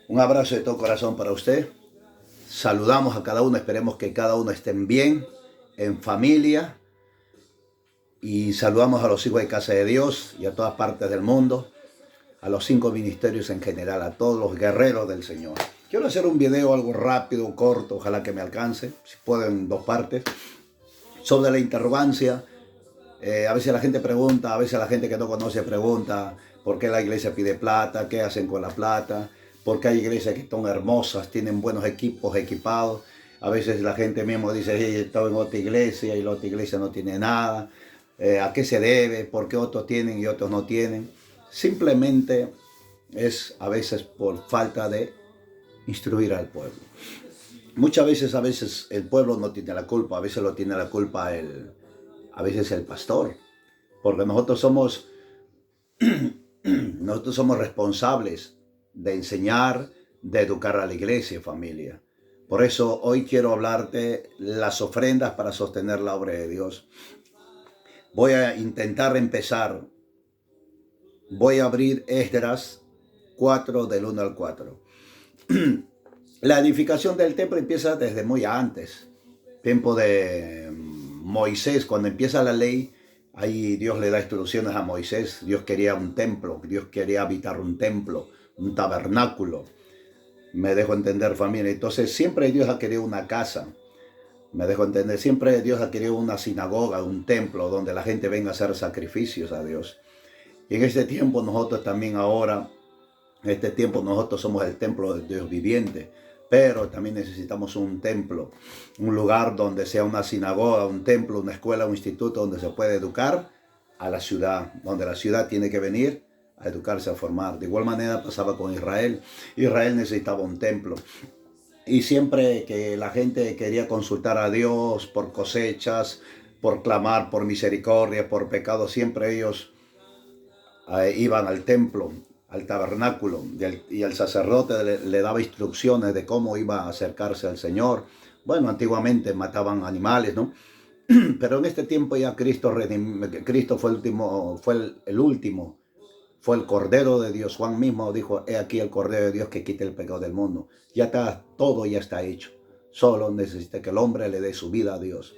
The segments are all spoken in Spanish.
Un abrazo de todo corazón para usted. Saludamos a cada uno, esperemos que cada uno estén bien, en familia. Y saludamos a los hijos de Casa de Dios y a todas partes del mundo, a los 5 ministerios en general, a todos los guerreros del Señor. Quiero hacer un video algo rápido, corto, ojalá que me alcance, si puedo en 2 partes, sobre la interrogancia. A veces la gente pregunta, a veces la gente que no conoce pregunta por qué la iglesia pide plata, qué hacen con la plata, por qué hay iglesias que son hermosas, tienen buenos equipos equipados. A veces la gente mismo dice, hey, estoy en otra iglesia y la otra iglesia no tiene nada. ¿A qué se debe? ¿Por qué otros tienen y otros no tienen? Simplemente es a veces por falta de instruir al pueblo. Muchas veces, el pueblo no tiene la culpa, a veces lo tiene la culpa a veces el pastor, porque nosotros somos responsables de enseñar, de educar a la iglesia, familia. Por eso hoy quiero hablarte las ofrendas para sostener la obra de Dios. Voy a intentar empezar. Voy a abrir Esdras 4 del 1 al 4. La edificación del templo empieza desde muy antes, tiempo de Moisés, cuando empieza la ley. Ahí Dios le da instrucciones a Moisés. Dios quería un templo, Dios quería habitar un templo, un tabernáculo. Me dejo entender, familia. Entonces siempre Dios ha querido una casa. Me dejo entender, siempre Dios ha querido una sinagoga, un templo donde la gente venga a hacer sacrificios a Dios. Y en este tiempo nosotros también ahora, en este tiempo nosotros somos el templo de Dios viviente. Pero también necesitamos un templo, un lugar donde sea una sinagoga, un templo, una escuela, un instituto donde se puede educar a la ciudad, donde la ciudad tiene que venir a educarse, a formar. De igual manera pasaba con Israel. Israel necesitaba un templo. Y siempre que la gente quería consultar a Dios por cosechas, por clamar por misericordia, por pecado, siempre ellos iban al templo, al tabernáculo, y el sacerdote le daba instrucciones de cómo iba a acercarse al Señor. Bueno, antiguamente mataban animales, ¿no? Pero en este tiempo ya Cristo fue el último, fue el Cordero de Dios. Juan mismo dijo, he aquí el Cordero de Dios que quita el pecado del mundo. Ya está, todo ya está hecho. Solo necesita que el hombre le dé su vida a Dios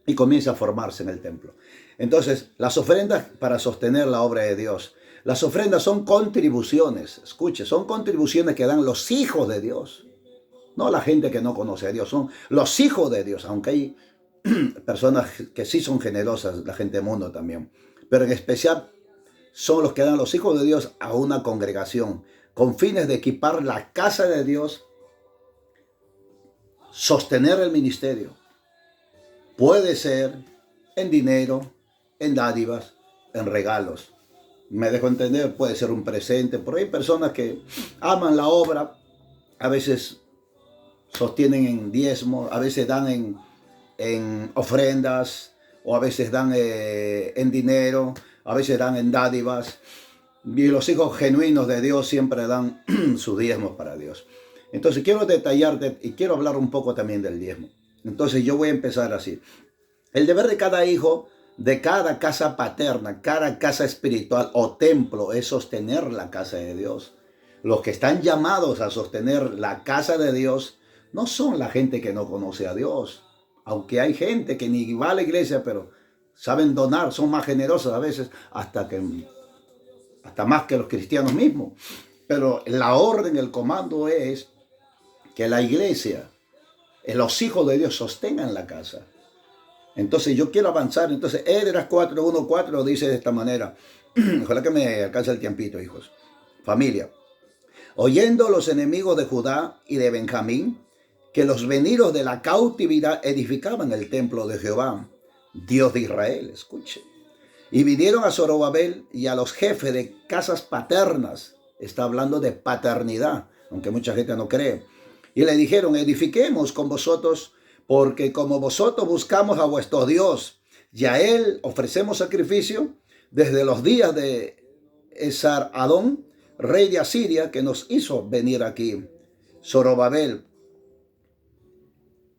y comienza a formarse en el templo. Entonces, las ofrendas para sostener la obra de Dios. Las ofrendas son contribuciones, escuche, son contribuciones que dan los hijos de Dios. No la gente que no conoce a Dios, son los hijos de Dios, aunque hay personas que sí son generosas, la gente del mundo también. Pero en especial son los que dan los hijos de Dios a una congregación, con fines de equipar la casa de Dios, sostener el ministerio. Puede ser en dinero, en dádivas, en regalos. Me dejo entender, puede ser un presente. Pero hay personas que aman la obra, a veces sostienen en diezmo, a veces dan en ofrendas, o a veces dan en dinero, a veces dan en dádivas. Y los hijos genuinos de Dios siempre dan sus diezmos para Dios. Entonces quiero detallarte y quiero hablar un poco también del diezmo. Entonces yo voy a empezar así. El deber de cada hijo, de cada casa paterna, cada casa espiritual o templo, es sostener la casa de Dios. Los que están llamados a sostener la casa de Dios no son la gente que no conoce a Dios. Aunque hay gente que ni va a la iglesia, pero saben donar, son más generosos a veces, hasta más que los cristianos mismos. Pero la orden, el comando es que la iglesia, los hijos de Dios sostengan la casa. Entonces yo quiero avanzar. Entonces Esdras 4:1-4 dice de esta manera. Ojalá que me alcance el tiempito, hijos. Familia. Oyendo los enemigos de Judá y de Benjamín que los venidos de la cautividad edificaban el templo de Jehová, Dios de Israel, escuche. Y vinieron a Zorobabel y a los jefes de casas paternas. Está hablando de paternidad, aunque mucha gente no cree. Y le dijeron, edifiquemos con vosotros, porque como vosotros buscamos a vuestro Dios, y a él ofrecemos sacrificio desde los días de Esar-Adón, rey de Asiria, que nos hizo venir aquí. Zorobabel,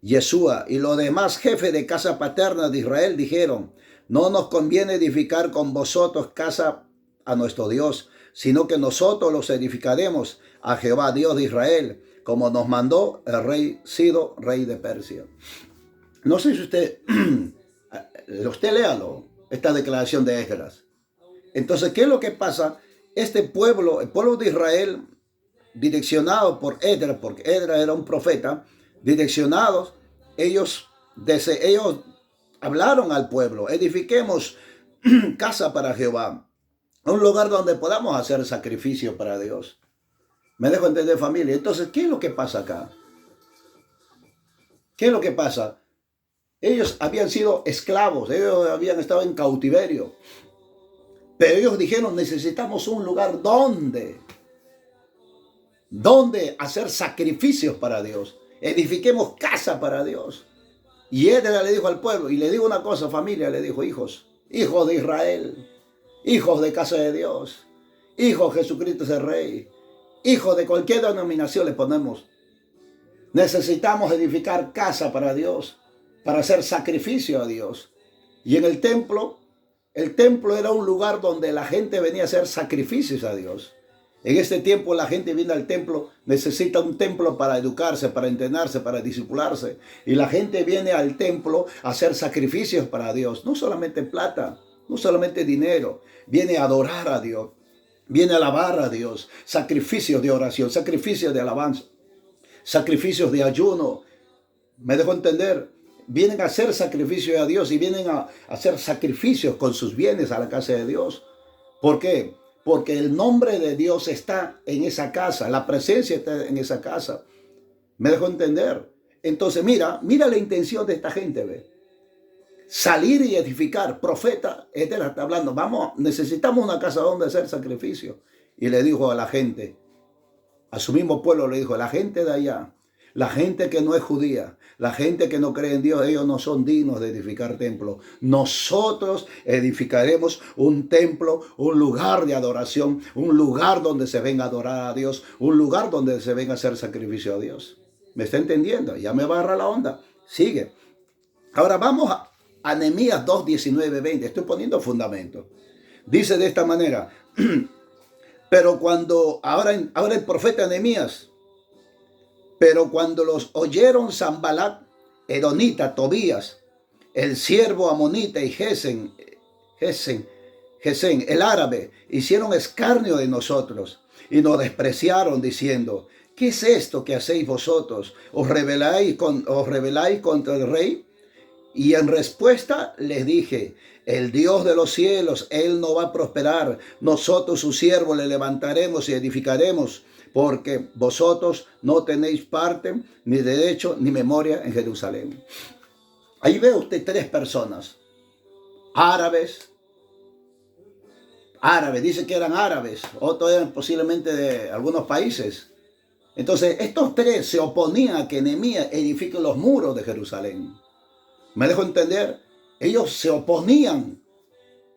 Yeshua y los demás jefes de casa paterna de Israel dijeron, no nos conviene edificar con vosotros casa a nuestro Dios, sino que nosotros los edificaremos a Jehová, Dios de Israel, como nos mandó el rey Ciro, rey de Persia. No sé si usted léalo, esta declaración de Esdras. Entonces, ¿qué es lo que pasa? Este pueblo, el pueblo de Israel, direccionado por Esdras, porque Esdras era un profeta, direccionados, ellos hablaron al pueblo: edifiquemos casa para Jehová, un lugar donde podamos hacer sacrificio para Dios. ¿Me dejo entender, familia? Entonces, ¿qué es lo que pasa acá? ¿Qué es lo que pasa? Ellos habían sido esclavos, ellos habían estado en cautiverio, pero ellos dijeron: necesitamos un lugar donde hacer sacrificios para Dios, edifiquemos casa para Dios. Y Esdras le dijo al pueblo, y le digo una cosa, familia, le dijo: hijos de Israel, hijos de casa de Dios, hijos de Jesucristo es el Rey, hijos de cualquier denominación le ponemos, necesitamos edificar casa para Dios, para hacer sacrificio a Dios. Y en el templo era un lugar donde la gente venía a hacer sacrificios a Dios. En este tiempo la gente viene al templo, necesita un templo para educarse, para entrenarse, para discipularse. Y la gente viene al templo a hacer sacrificios para Dios. No solamente plata, no solamente dinero. Viene a adorar a Dios, viene a alabar a Dios. Sacrificios de oración, sacrificios de alabanza, sacrificios de ayuno. ¿Me dejo entender? Vienen a hacer sacrificios a Dios y vienen a hacer sacrificios con sus bienes a la casa de Dios. ¿Por qué? Porque el nombre de Dios está en esa casa, la presencia está en esa casa. ¿Me dejó entender? Entonces mira la intención de esta gente, ¿ve? Salir y edificar. Profeta Esdras está hablando: necesitamos una casa donde hacer sacrificio. Y le dijo a la gente, a su mismo pueblo le dijo: la gente de allá, la gente que no es judía, la gente que no cree en Dios, ellos no son dignos de edificar templos. Nosotros edificaremos un templo, un lugar de adoración, un lugar donde se venga a adorar a Dios, un lugar donde se venga a hacer sacrificio a Dios. ¿Me está entendiendo? Ya me va a agarrar la onda. Sigue. Ahora vamos a Nehemías 2, 19, 20. Estoy poniendo fundamento. Dice de esta manera: pero ahora el profeta Nehemías, pero cuando los oyeron Sanballat, Edonita, Tobías, el siervo amonita, y Gesén, el árabe, hicieron escarnio de nosotros y nos despreciaron, diciendo: ¿qué es esto que hacéis vosotros? ¿Os rebeláis contra el rey? Y en respuesta les dije: el Dios de los cielos, Él no va a prosperar. Nosotros, sus siervos, le levantaremos y edificaremos, porque vosotros no tenéis parte, ni derecho, ni memoria en Jerusalén. Ahí ve usted tres personas, árabes, dice que eran árabes, otros eran posiblemente de algunos países. Entonces, estos tres se oponían a que Nehemías edifique los muros de Jerusalén. ¿Me dejo entender? Ellos se oponían.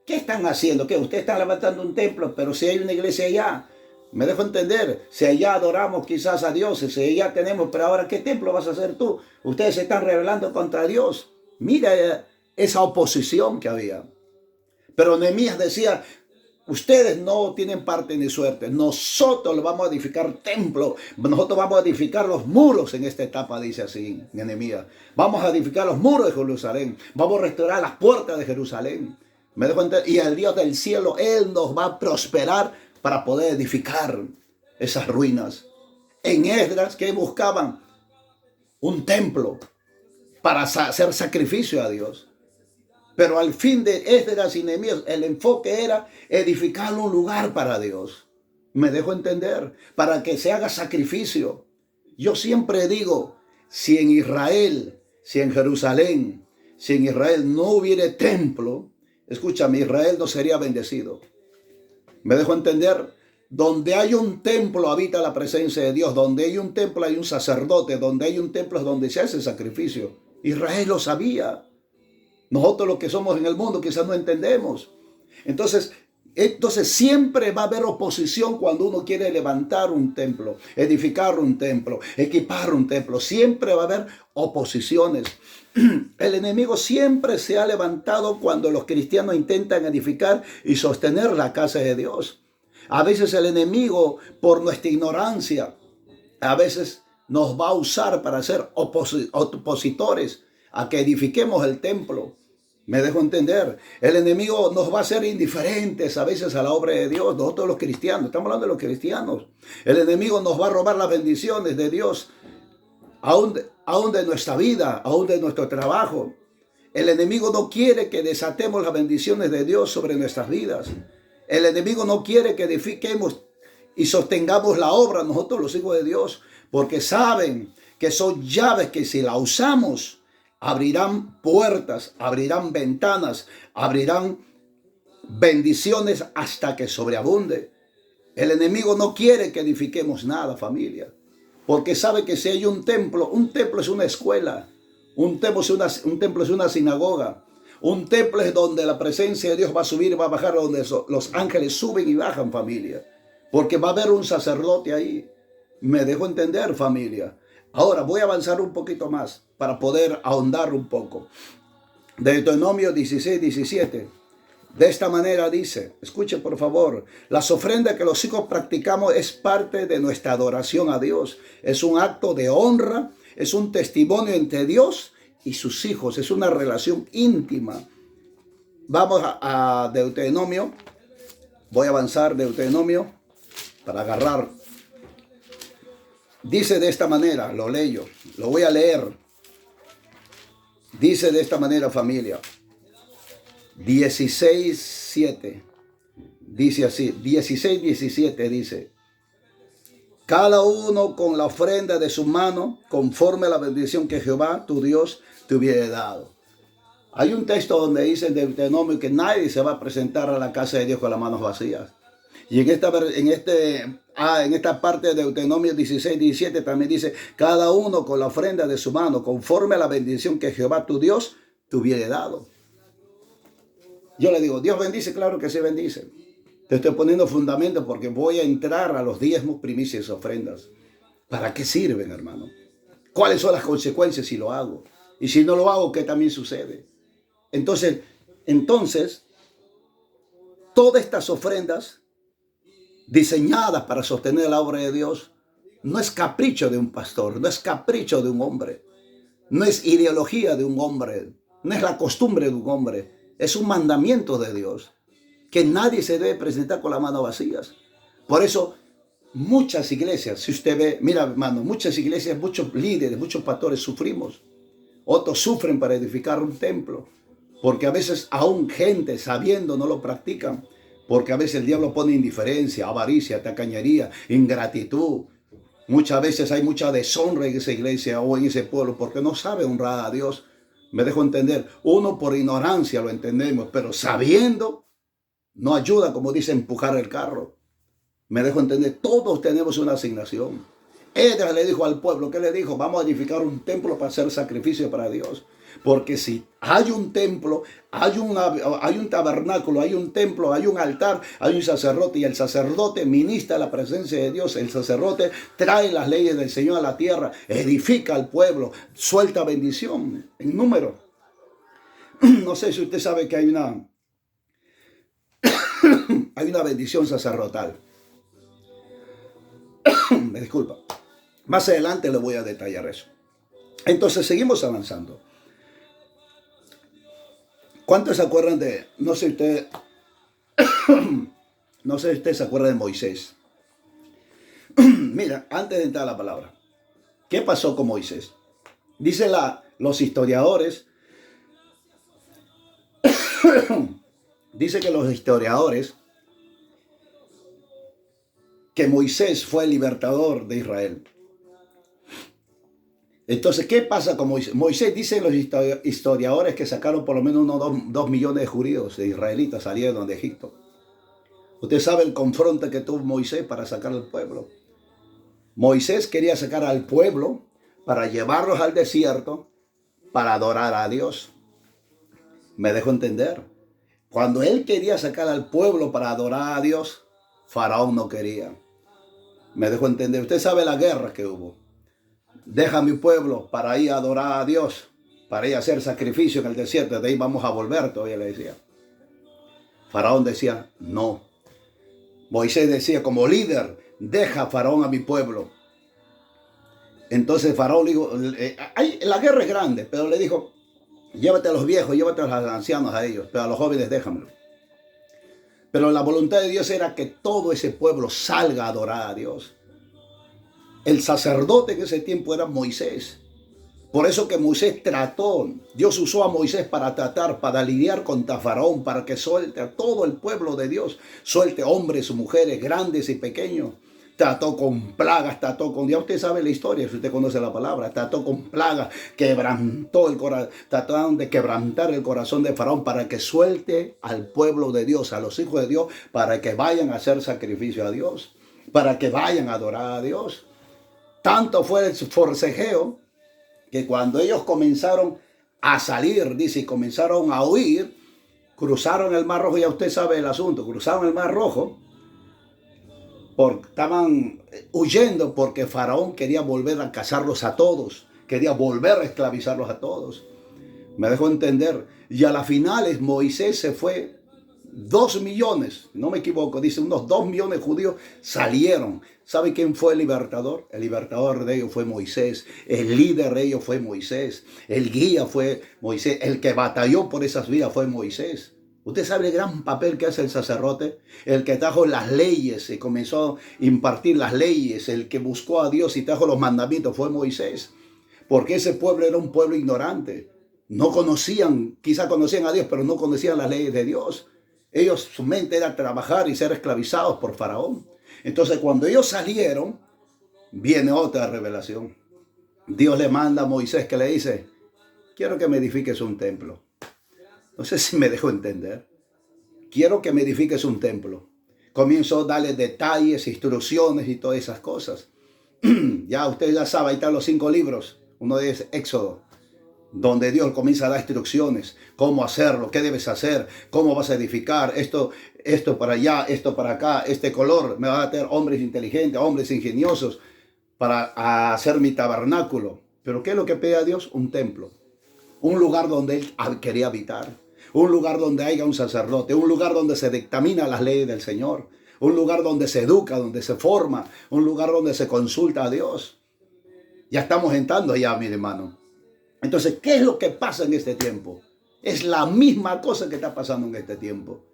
¿Qué están haciendo? ¿Qué? Ustedes están levantando un templo, pero si hay una iglesia allá. ¿Me dejo entender? Si allá adoramos quizás a Dios, si allá tenemos, pero ahora ¿qué templo vas a hacer tú? Ustedes se están rebelando contra Dios. Mira esa oposición que había. Pero Nehemías decía: ustedes no tienen parte ni suerte. Nosotros le vamos a edificar templo. Nosotros vamos a edificar los muros en esta etapa, dice así Nehemías. Vamos a edificar los muros de Jerusalén. Vamos a restaurar las puertas de Jerusalén. ¿Me dejo entender? Y el Dios del cielo, Él nos va a prosperar para poder edificar esas ruinas. En Esdras, que buscaban un templo para hacer sacrificio a Dios. Pero al fin de Esdras y Nehemías, el enfoque era edificar un lugar para Dios. ¿Me dejo entender? Para que se haga sacrificio. Yo siempre digo: si en Israel, si en Jerusalén, si en Israel no hubiera templo, escúchame, Israel no sería bendecido. ¿Me dejo entender? Donde hay un templo habita la presencia de Dios. Donde hay un templo hay un sacerdote. Donde hay un templo es donde se hace sacrificio. Israel lo sabía. Nosotros los que somos en el mundo quizás no entendemos. Entonces siempre va a haber oposición cuando uno quiere levantar un templo, edificar un templo, equipar un templo. Siempre va a haber oposiciones. El enemigo siempre se ha levantado cuando los cristianos intentan edificar y sostener la casa de Dios. A veces el enemigo, por nuestra ignorancia, a veces nos va a usar para ser opositores a que edifiquemos el templo. Me dejo entender. El enemigo nos va a hacer indiferentes a veces a la obra de Dios. Nosotros los cristianos, estamos hablando de los cristianos. El enemigo nos va a robar las bendiciones de Dios, aún de nuestra vida, aún de nuestro trabajo. El enemigo no quiere que desatemos las bendiciones de Dios sobre nuestras vidas. El enemigo no quiere que edifiquemos y sostengamos la obra nosotros los hijos de Dios, porque saben que son llaves que si la usamos, abrirán puertas, abrirán ventanas, abrirán bendiciones hasta que sobreabunde. El enemigo no quiere que edifiquemos nada, familia, porque sabe que si hay un templo es una escuela, un templo es una sinagoga, un templo es donde la presencia de Dios va a subir y va a bajar, donde los ángeles suben y bajan, familia, porque va a haber un sacerdote ahí. Me dejo entender, familia. Ahora voy a avanzar un poquito más para poder ahondar un poco. Deuteronomio 16, 17. De esta manera dice, escuche por favor, las ofrendas que los hijos practicamos es parte de nuestra adoración a Dios. Es un acto de honra, es un testimonio entre Dios y sus hijos, es una relación íntima. Vamos a Deuteronomio, voy a avanzar Deuteronomio para agarrar. Dice de esta manera, lo leo, lo voy a leer. Dice de esta manera, familia. 16:7. Dice así, 16:17 dice. Cada uno con la ofrenda de su mano, conforme a la bendición que Jehová, tu Dios, te hubiera dado. Hay un texto donde dice en Deuteronomio que nadie se va a presentar a la casa de Dios con las manos vacías. Y en esta parte de Deuteronomio 16, 17 también dice, cada uno con la ofrenda de su mano, conforme a la bendición que Jehová tu Dios te hubiera dado. Yo le digo, ¿Dios bendice? Claro que sí bendice. Te estoy poniendo fundamento porque voy a entrar a los diezmos, primicias y ofrendas. ¿Para qué sirven, hermano? ¿Cuáles son las consecuencias si lo hago? Y si no lo hago, ¿qué también sucede? Entonces, todas estas ofrendas diseñadas para sostener la obra de Dios, no es capricho de un pastor, no es capricho de un hombre, no es ideología de un hombre, no es la costumbre de un hombre, es un mandamiento de Dios, que nadie se debe presentar con las manos vacías. Por eso, muchas iglesias, si usted ve, mira hermano, muchas iglesias, muchos líderes, muchos pastores sufrimos, otros sufren para edificar un templo, porque a veces aún gente sabiendo no lo practican, porque a veces el diablo pone indiferencia, avaricia, tacañería, ingratitud. Muchas veces hay mucha deshonra en esa iglesia o en ese pueblo porque no sabe honrar a Dios. Me dejo entender. Uno por ignorancia lo entendemos, pero sabiendo no ayuda, como dice, empujar el carro. Me dejo entender. Todos tenemos una asignación. Ella le dijo al pueblo, ¿qué le dijo? Vamos a edificar un templo para hacer sacrificio para Dios. Porque si hay un templo, hay un tabernáculo, hay un templo, hay un altar, hay un sacerdote, y el sacerdote ministra la presencia de Dios. El sacerdote trae las leyes del Señor a la tierra, edifica al pueblo, suelta bendición en número. No sé si usted sabe que hay una bendición sacerdotal. Me disculpa. Más adelante le voy a detallar eso. Entonces seguimos avanzando. ¿Cuántos se acuerdan de, no sé si usted se acuerda de Moisés? Mira, antes de entrar a la palabra, ¿qué pasó con Moisés? Dicen los historiadores, dice que los historiadores, que Moisés fue el libertador de Israel. Entonces, ¿qué pasa con Moisés? Moisés, dicen los historiadores, que sacaron por lo menos unos 2 millones de judíos, de israelitas, salieron de Egipto. Usted sabe el confronto que tuvo Moisés para sacar al pueblo. Moisés quería sacar al pueblo para llevarlos al desierto para adorar a Dios. ¿Me dejo entender? Cuando él quería sacar al pueblo para adorar a Dios, Faraón no quería. ¿Me dejo entender? Usted sabe la guerra que hubo. Deja a mi pueblo para ir a adorar a Dios, para ir a hacer sacrificio en el desierto, de ahí vamos a volver, todavía le decía. Faraón decía, no. Moisés decía como líder, deja Faraón a mi pueblo. Entonces Faraón le dijo, la guerra es grande, pero le dijo, llévate a los viejos, llévate a los ancianos a ellos, pero a los jóvenes déjamelo. Pero la voluntad de Dios era que todo ese pueblo salga a adorar a Dios. El sacerdote en ese tiempo era Moisés. Por eso que Moisés trató, Dios usó a Moisés para tratar, para lidiar contra Faraón, para que suelte a todo el pueblo de Dios, suelte hombres, mujeres, grandes y pequeños. Trató con plagas, trató con, ya usted sabe la historia, si usted conoce la palabra, trató con plagas, quebrantó el corazón, trataron de quebrantar el corazón de Faraón para que suelte al pueblo de Dios, a los hijos de Dios, para que vayan a hacer sacrificio a Dios, para que vayan a adorar a Dios. Tanto fue el forcejeo que cuando ellos comenzaron a salir, dice, y comenzaron a huir, cruzaron el Mar Rojo, ya usted sabe el asunto, cruzaron el Mar Rojo, estaban huyendo porque Faraón quería volver a cazarlos a todos, quería volver a esclavizarlos a todos. Me dejó entender. Y a las finales Moisés se fue, 2 millones, no me equivoco, dice unos 2 millones de judíos salieron. ¿Sabe quién fue el libertador? El libertador de ellos fue Moisés, el líder de ellos fue Moisés, el guía fue Moisés, el que batalló por esas vidas fue Moisés. ¿Usted sabe el gran papel que hace el sacerdote? El que trajo las leyes y comenzó a impartir las leyes, el que buscó a Dios y trajo los mandamientos fue Moisés. Porque ese pueblo era un pueblo ignorante. No conocían, quizá conocían a Dios, pero no conocían las leyes de Dios. Ellos, su mente era trabajar y ser esclavizados por Faraón. Entonces, cuando ellos salieron, viene otra revelación. Dios le manda a Moisés que le dice, quiero que me edifiques un templo. No sé si me dejo entender. Quiero que me edifiques un templo. Comienzo a darle detalles, instrucciones y todas esas cosas. Ya usted ya sabe, ahí están los 5 libros. Uno de ellos es Éxodo, donde Dios comienza a dar instrucciones, cómo hacerlo, qué debes hacer, cómo vas a edificar, esto para allá, esto para acá, este color, me va a tener hombres inteligentes, hombres ingeniosos para hacer mi tabernáculo. Pero ¿qué es lo que pide a Dios? Un templo, un lugar donde Él quería habitar, un lugar donde haya un sacerdote, un lugar donde se dictamina las leyes del Señor, un lugar donde se educa, donde se forma, un lugar donde se consulta a Dios. Ya estamos entrando allá, mi hermano. Entonces, ¿qué es lo que pasa en este tiempo? Es la misma cosa que está pasando en este tiempo.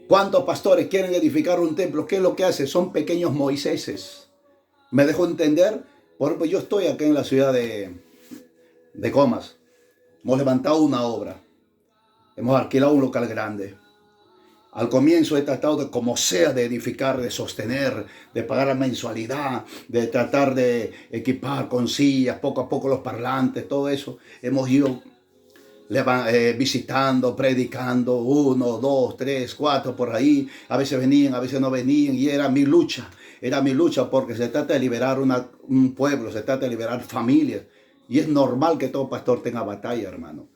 ¿Cuántos pastores quieren edificar un templo? ¿Qué es lo que hacen? Son pequeños Moiséses. ¿Me dejo entender? Por ejemplo, yo estoy aquí en la ciudad de Comas. Hemos levantado una obra. Hemos alquilado un local grande. Al comienzo he tratado de como sea de edificar, de sostener, de pagar la mensualidad, de tratar de equipar con sillas, poco a poco los parlantes, todo eso. Hemos ido visitando, predicando, 1, 2, 3, 4 por ahí. A veces venían, a veces no venían y era mi lucha. Era mi lucha porque se trata de liberar un pueblo, se trata de liberar familias. Y es normal que todo pastor tenga batalla, hermano.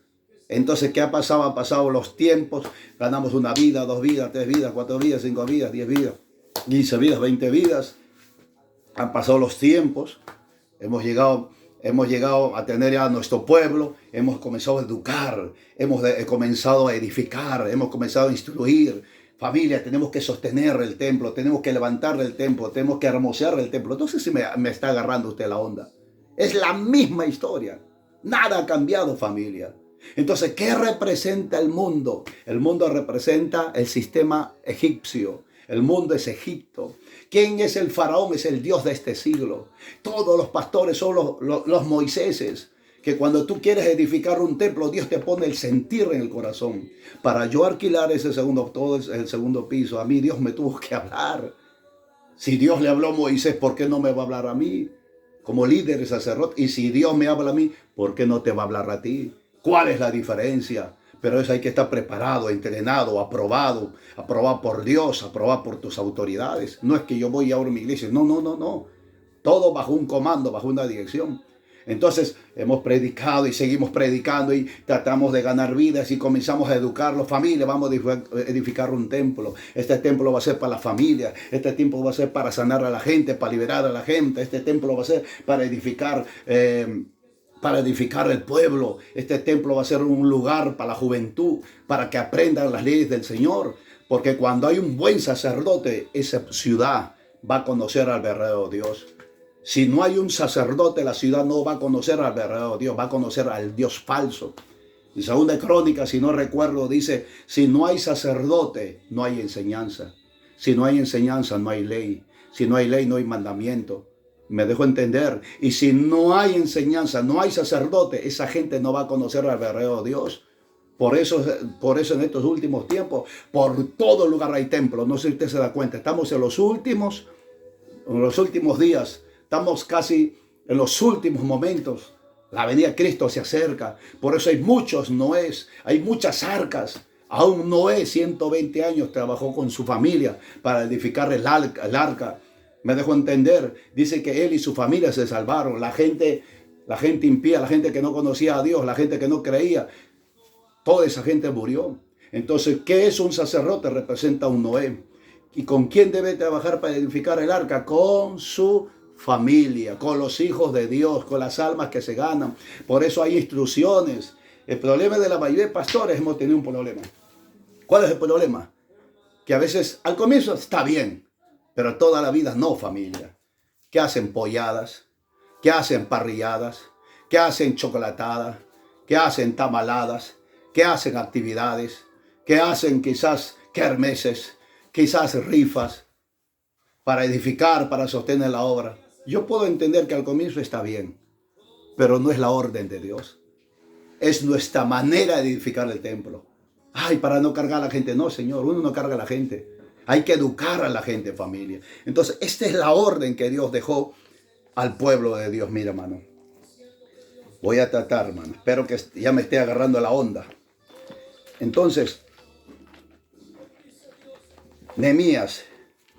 Entonces, ¿qué ha pasado? Han pasado los tiempos, ganamos 1 vida, 2 vidas, 3 vidas, 4 vidas, 5 vidas, 10 vidas, 15 vidas, 20 vidas. Han pasado los tiempos, hemos llegado a tener ya nuestro pueblo, hemos comenzado a educar, hemos comenzado a edificar, hemos comenzado a instruir. Familia, tenemos que sostener el templo, tenemos que levantar el templo, tenemos que hermosear el templo. No sé si me está agarrando usted la onda. Es la misma historia. Nada ha cambiado, familia. Entonces, ¿qué representa el mundo? El mundo representa el sistema egipcio. El mundo es Egipto. ¿Quién es el faraón? Es el Dios de este siglo. Todos los pastores son los Moiséses. Que cuando tú quieres edificar un templo, Dios te pone el sentir en el corazón. Para yo alquilar todo el segundo piso, a mí Dios me tuvo que hablar. Si Dios le habló a Moisés, ¿por qué no me va a hablar a mí? Como líder y sacerdote. Y si Dios me habla a mí, ¿por qué no te va a hablar a ti? ¿Cuál es la diferencia? Pero eso hay que estar preparado, entrenado, aprobado por Dios, aprobado por tus autoridades. No es que yo voy ahora a mi iglesia. No. Todo bajo un comando, bajo una dirección. Entonces hemos predicado y seguimos predicando y tratamos de ganar vidas y comenzamos a educarlos. Familia, vamos a edificar un templo. Este templo va a ser para la familia. Este templo va a ser para sanar a la gente, para liberar a la gente. Este templo va a ser para edificar el pueblo. Este templo va a ser un lugar para la juventud, para que aprendan las leyes del Señor, Porque cuando hay un buen sacerdote, esa ciudad va a conocer al verdadero Dios. Si no hay un sacerdote, la ciudad no va a conocer al verdadero Dios, va a conocer al Dios falso. Y segunda Crónica, si no recuerdo, dice, si no hay sacerdote, no hay enseñanza. Si no hay enseñanza, no hay ley. Si no hay ley, no hay mandamiento. Me dejo entender. Y si no hay enseñanza, no hay sacerdote, esa gente no va a conocer al verdadero Dios. Por eso en estos últimos tiempos, por todo lugar hay templos. No sé si usted se da cuenta. Estamos en los últimos días. Estamos casi en los últimos momentos. La venida de Cristo se acerca. Por eso hay muchos Noés, hay muchas arcas. Aún Noé, 120 años, trabajó con su familia para edificar el arca. Me dejó entender. Dice que él y su familia se salvaron. La gente impía, la gente que no conocía a Dios, la gente que no creía, toda esa gente murió. Entonces, ¿qué es un sacerdote? Representa a un Noé. ¿Y con quién debe trabajar para edificar el arca? Con su familia, con los hijos de Dios, con las almas que se ganan. Por eso hay instrucciones. El problema de la mayoría de pastores, hemos tenido un problema. ¿Cuál es el problema? Que a veces al comienzo está bien, pero toda la vida no, familia. ¿Qué hacen polladas? ¿Qué hacen parrilladas? ¿Qué hacen chocolatadas? ¿Qué hacen tamaladas? ¿Qué hacen actividades? ¿Qué hacen quizás kermeses? Quizás rifas para edificar, para sostener la obra? Yo puedo entender que al comienzo está bien, pero no es la orden de Dios. Es nuestra manera de edificar el templo. Ay, para no cargar a la gente. No, Señor, uno no carga a la gente. Hay que educar a la gente, familia. Entonces, esta es la orden que Dios dejó al pueblo de Dios. Mira, hermano. Voy a tratar, hermano. Espero que ya me esté agarrando la onda. Entonces, Nehemías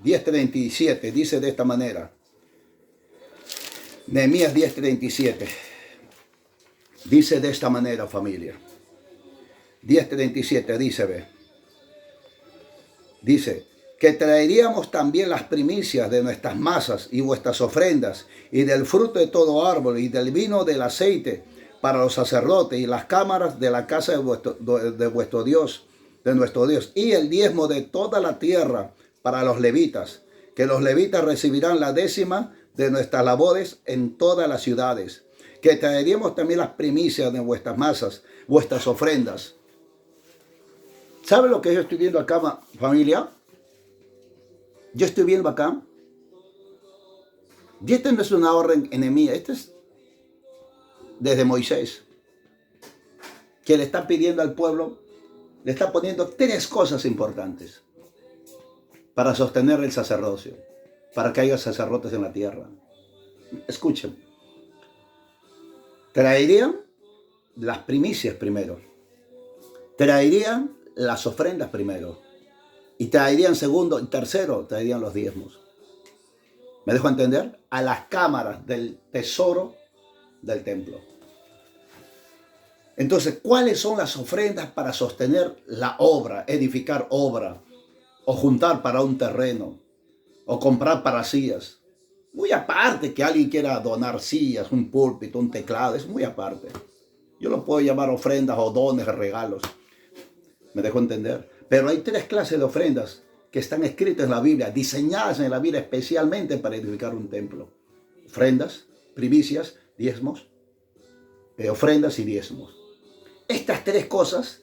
10:37 dice de esta manera. Nehemías 10:37 dice de esta manera, familia. 10:37 dice, ve. Dice que traeríamos también las primicias de nuestras masas y vuestras ofrendas y del fruto de todo árbol y del vino del aceite para los sacerdotes y las cámaras de la casa de vuestro Dios, de nuestro Dios, y el diezmo de toda la tierra para los levitas, que los levitas recibirán la décima de nuestras labores en todas las ciudades, que traeríamos también las primicias de vuestras masas, vuestras ofrendas. ¿Sabe lo que yo estoy viendo acá, familia? Yo estoy viendo acá. Y esta no es una orden enemiga, esta es desde Moisés, que le está pidiendo al pueblo, le está poniendo 3 cosas importantes para sostener el sacerdocio, para que haya sacerdotes en la tierra. Escuchen. Traerían las primicias primero. Traerían las ofrendas primero. Y traerían segundo y tercero, traerían los diezmos. ¿Me dejo entender? A las cámaras del tesoro del templo. Entonces, ¿cuáles son las ofrendas para sostener la obra, edificar obra, o juntar para un terreno, o comprar para sillas? Muy aparte que alguien quiera donar sillas, un púlpito, un teclado, es muy aparte. Yo lo puedo llamar ofrendas o dones, regalos. ¿Me dejo entender? Pero hay 3 clases de ofrendas que están escritas en la Biblia, diseñadas en la Biblia especialmente para edificar un templo. Ofrendas, primicias, diezmos, ofrendas y diezmos. Estas 3 cosas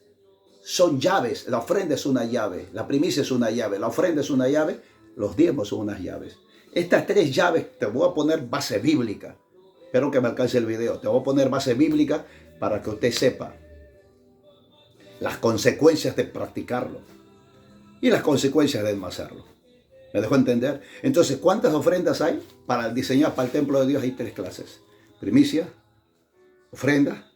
son llaves. La ofrenda es una llave, la primicia es una llave, la ofrenda es una llave, los diezmos son unas llaves. Estas 3 llaves te voy a poner base bíblica. Espero que me alcance el video. Te voy a poner base bíblica para que usted sepa las consecuencias de practicarlo y las consecuencias de no hacerlo. ¿Me dejó entender? Entonces, ¿cuántas ofrendas hay? Para diseñar para el templo de Dios hay 3 clases. Primicia, ofrenda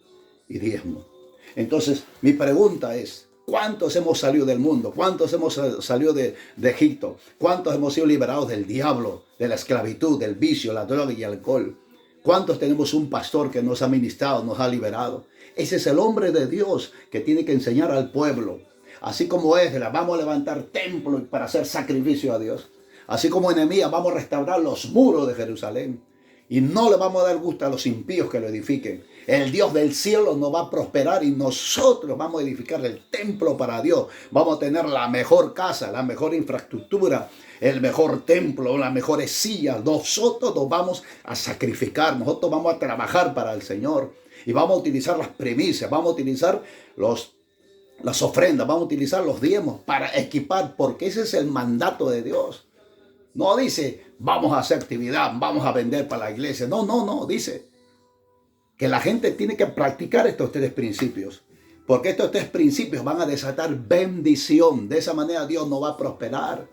y diezmo. Entonces, mi pregunta es, ¿cuántos hemos salido del mundo? ¿Cuántos hemos salido de Egipto? ¿Cuántos hemos sido liberados del diablo, de la esclavitud, del vicio, la droga y el alcohol? ¿Cuántos tenemos un pastor que nos ha ministrado, nos ha liberado? Ese es el hombre de Dios que tiene que enseñar al pueblo. Así como Esdras, vamos a levantar templos para hacer sacrificio a Dios. Así como Nehemías, vamos a restaurar los muros de Jerusalén. Y no le vamos a dar gusto a los impíos que lo edifiquen. El Dios del cielo nos va a prosperar y nosotros vamos a edificar el templo para Dios. Vamos a tener la mejor casa, la mejor infraestructura, el mejor templo, las mejores sillas. Nosotros nos vamos a sacrificar, nosotros vamos a trabajar para el Señor. Y vamos a utilizar las primicias, vamos a utilizar las ofrendas, vamos a utilizar los diezmos para equipar, porque ese es el mandato de Dios. No dice, vamos a hacer actividad, vamos a vender para la iglesia. No, dice que la gente tiene que practicar estos tres principios, porque estos tres principios van a desatar bendición. De esa manera Dios nos va a prosperar.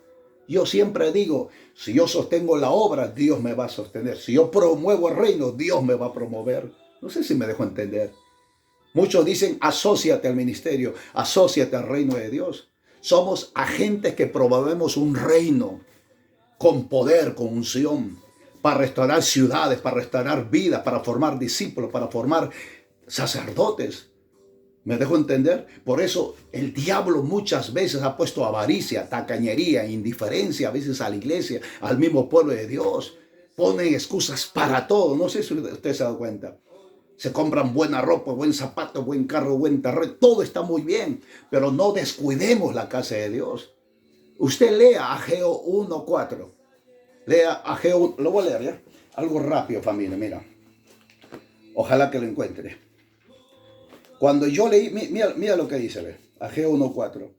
Yo siempre digo, si yo sostengo la obra, Dios me va a sostener. Si yo promuevo el reino, Dios me va a promover. No sé si me dejo entender. Muchos dicen, asóciate al ministerio, asóciate al reino de Dios. Somos agentes que promovemos un reino con poder, con unción, para restaurar ciudades, para restaurar vidas, para formar discípulos, para formar sacerdotes. ¿Me dejo entender? Por eso el diablo muchas veces ha puesto avaricia, tacañería, indiferencia a veces a la iglesia, al mismo pueblo de Dios. Ponen excusas para todo. No sé si usted se ha dado cuenta. Se compran buena ropa, buen zapato, buen carro, buen terreno. Todo está muy bien, pero no descuidemos la casa de Dios. Usted lea Ageo 1:4. Lea Ageo, lo voy a leer ya. Algo rápido, familia, mira. Ojalá que lo encuentre. Cuando yo leí, mira lo que dice, ve. Ageo 1:4.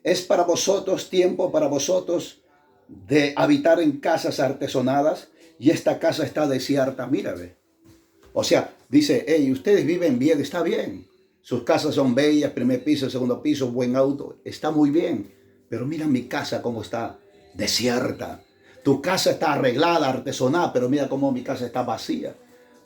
Es para vosotros tiempo, para vosotros de habitar en casas artesonadas, y esta casa está desierta. Mira, ve. O sea, dice, hey, ustedes viven bien, está bien. Sus casas son bellas, primer piso, segundo piso, buen auto, está muy bien. Pero mira mi casa cómo está desierta. Tu casa está arreglada, artesonada, pero mira cómo mi casa está vacía.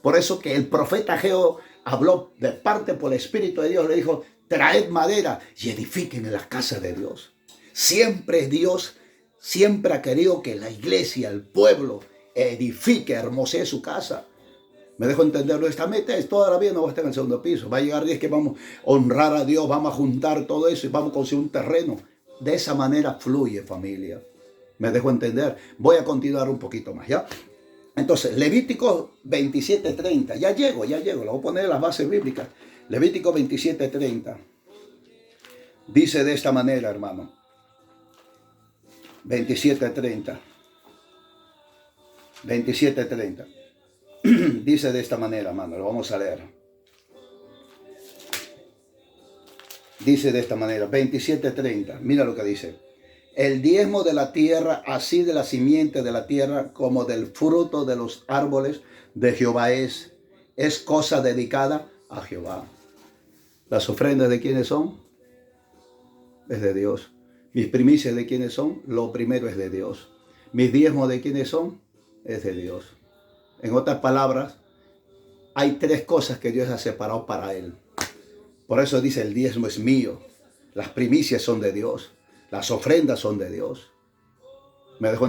Por eso que el profeta Ageo habló de parte por el Espíritu de Dios, le dijo, traed madera y edifiquen en la casa de Dios. Siempre Dios, siempre ha querido que la iglesia, el pueblo, edifique, hermosee su casa. Me dejo entenderlo. Esta meta es toda la vida, no va a estar en el segundo piso. Va a llegar 10 que vamos a honrar a Dios, vamos a juntar todo eso y vamos a conseguir un terreno. De esa manera fluye, familia. Me dejo entender. Voy a continuar un poquito más, ¿ya? Entonces, Levítico 27:30. Ya llego. Lo voy a poner en las bases bíblicas. Levítico 27:30. Dice de esta manera, hermano. 27:30. 27:30. Dice de esta manera, hermano, lo vamos a leer. Dice de esta manera, 27:30. Mira lo que dice. El diezmo de la tierra, así de la simiente de la tierra, como del fruto de los árboles de Jehová es cosa dedicada a Jehová. ¿Las ofrendas de quiénes son? Es de Dios. Mis primicias de quiénes son? Lo primero es de Dios. Mis diezmos de quiénes son? Es de Dios. En otras palabras, hay tres cosas que Dios ha separado para Él. Por eso dice, el diezmo es mío. Las primicias son de Dios. Las ofrendas son de Dios. Me dejó